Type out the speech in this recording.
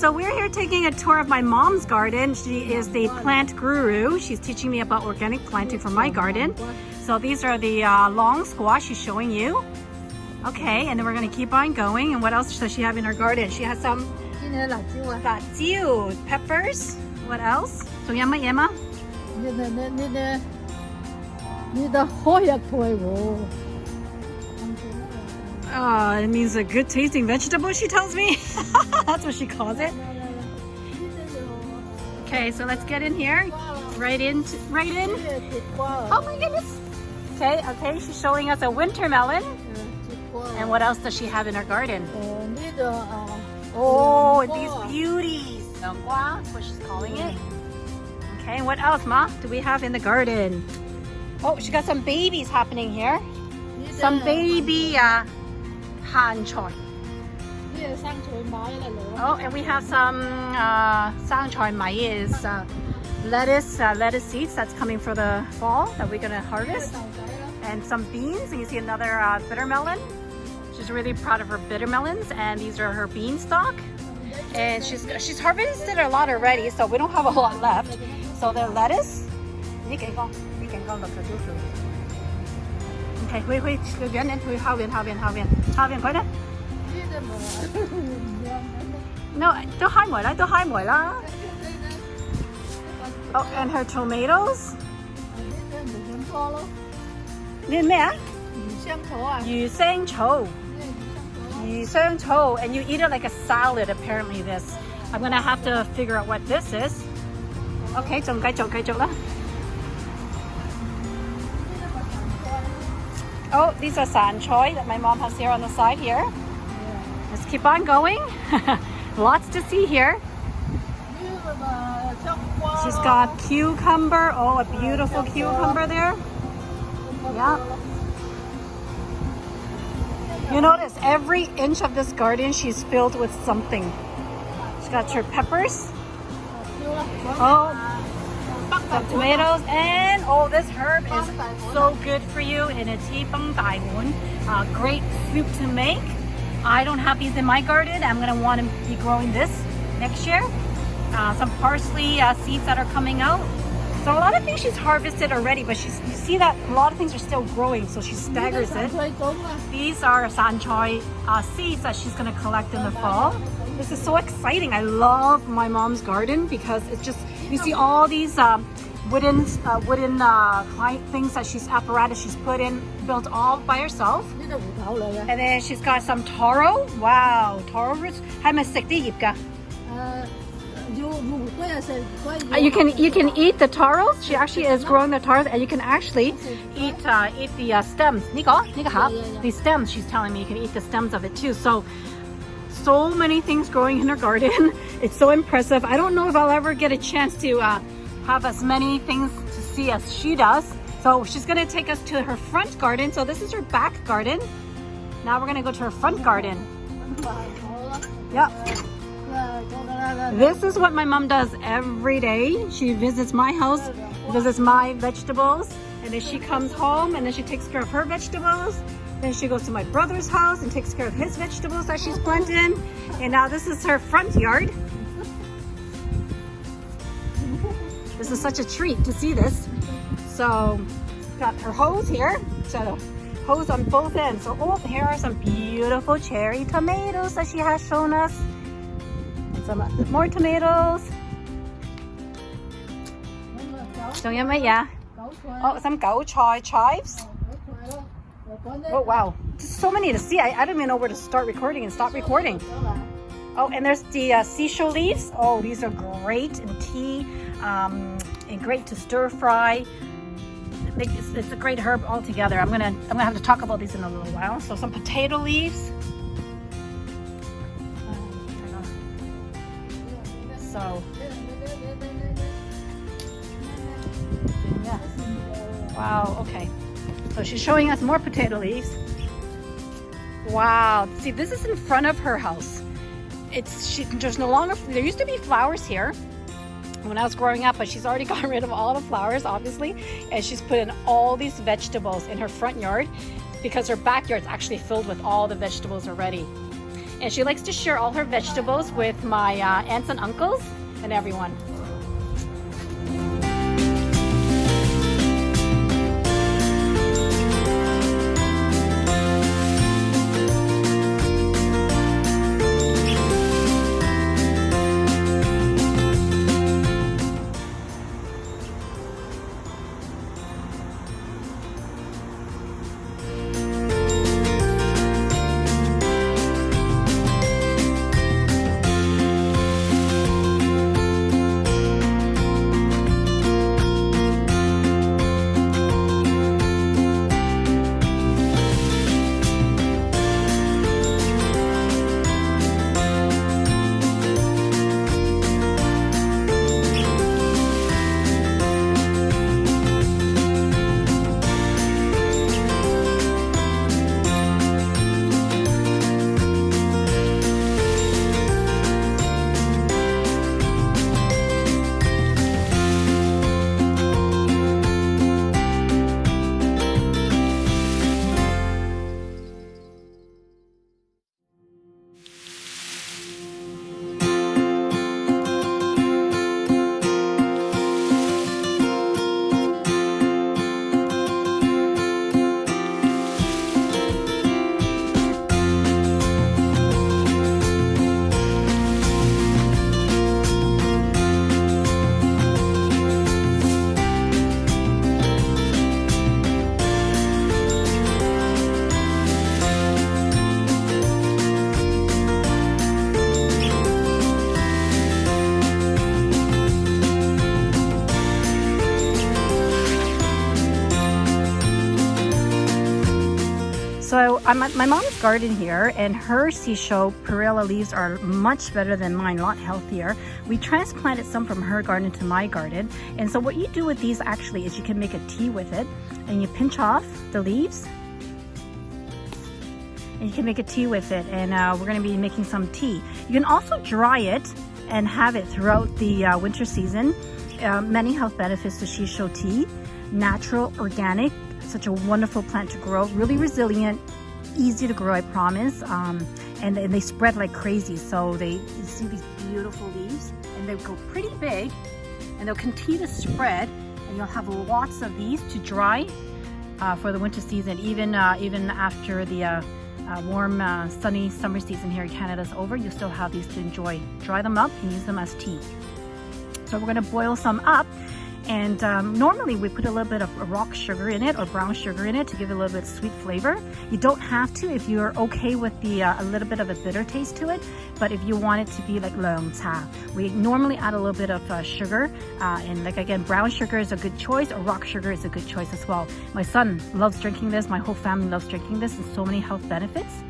so we're here taking a tour of my mom's garden. She is the plant guru. She's teaching me about organic planting for my garden. So these are the long squash she's showing you. Okay, and then we're going to keep on going. And what else does she have in her garden? She has some peppers. What else? So yummy, Emma? Oh, it means a good tasting vegetable, she tells me. That's what she calls it. Okay, so let's get in here. Right in. Oh my goodness. Okay, she's showing us a winter melon. And what else does she have in her garden? Oh, these beauties. That's what she's calling it. Okay, and what else, Ma, do we have in the garden? Oh, she got some babies happening here. Some baby han choy. Oh, and we have some sang choy maize, lettuce seeds that's coming for the fall that we're gonna harvest. And some beans, and you see another bitter melon. She's really proud of her bitter melons, and these are her beanstalk. And she's harvested a lot already, so we don't have a lot left. So the lettuce. Okay, wait, No, 都開梅啦. Oh, and her tomatoes. 呢咩啊？魚腥草. And you eat it like a salad, apparently this. I'm gonna have to figure out what this is. Okay, 仲繼續啦. Oh, these are san choy that my mom has here on the side here. Let's keep on going. Lots to see here. She's got cucumber. Oh, a beautiful cucumber there. Yeah. You notice every inch of this garden she's filled with something. She's got her peppers. Oh, some tomatoes, and oh, this herb is so good for you in a tipang daimun. Great soup to make. I don't have these in my garden. I'm gonna want to be growing this next year. Some parsley seeds that are coming out. So a lot of things she's harvested already, but you see that a lot of things are still growing, so she staggers it. These are san choy seeds that she's gonna collect in the fall. This is so exciting. I love my mom's garden because it's just, you see all these wooden things that apparatus she's built all by herself. And then she's got some taro. Wow, taro roots. 係咪食啲葉㗎? You can eat the taros. She actually is growing the taros, and you can actually eat the stems. The stems. She's telling me you can eat the stems of it too. So many things growing in her garden. It's so impressive. I don't know if I'll ever get a chance to have as many things to see as she does. So she's gonna take us to her front garden. So this is her back garden. Now we're gonna go to her front garden. Yep. This is what my mom does every day. She visits my house, visits my vegetables, and then she comes home and then she takes care of her vegetables. Then she goes to my brother's house and takes care of his vegetables that she's planted. And now this is her front yard. This is such a treat to see this. So got her hose here. So hose on both ends. So here are some beautiful cherry tomatoes that she has shown us. Some more tomatoes. Oh, some gao choy chives. Oh wow, just so many to see. I don't even know where to start recording and stop recording. Oh, and there's the seashell leaves. Oh, these are great in tea and great to stir fry. It's a great herb altogether. I'm gonna have to talk about these in a little while. So some potato leaves. So yeah. Wow, okay. So she's showing us more potato leaves. Wow. See, this is in front of her house. There's no longer, there used to be flowers here when I was growing up, but she's already gotten rid of all the flowers, obviously. And she's put in all these vegetables in her front yard because her backyard's actually filled with all the vegetables already. And she likes to share all her vegetables with my aunts and uncles and everyone. So I'm at my mom's garden here, and her seashell perilla leaves are much better than mine, a lot healthier. We transplanted some from her garden to my garden. And so what you do with these actually is you can make a tea with it, and you pinch off the leaves and you can make a tea with it. And we're going to be making some tea. You can also dry it and have it throughout the winter season. Many health benefits to seashell tea. Natural, organic, such a wonderful plant to grow, really resilient, easy to grow, I promise. And they spread like crazy. So you see these beautiful leaves, and they go pretty big, and they'll continue to spread, and you'll have lots of these to dry for the winter season. Even after the warm, sunny summer season here in Canada is over, you still have these to enjoy. Dry them up and use them as tea. So we're going to boil some up. And normally we put a little bit of rock sugar in it or brown sugar in it to give it a little bit of sweet flavor. You don't have to if you're okay with the a little bit of a bitter taste to it. But if you want it to be like leong cha, we normally add a little bit of sugar. And like again, brown sugar is a good choice, or rock sugar is a good choice as well. My son loves drinking this. My whole family loves drinking this, and so many health benefits.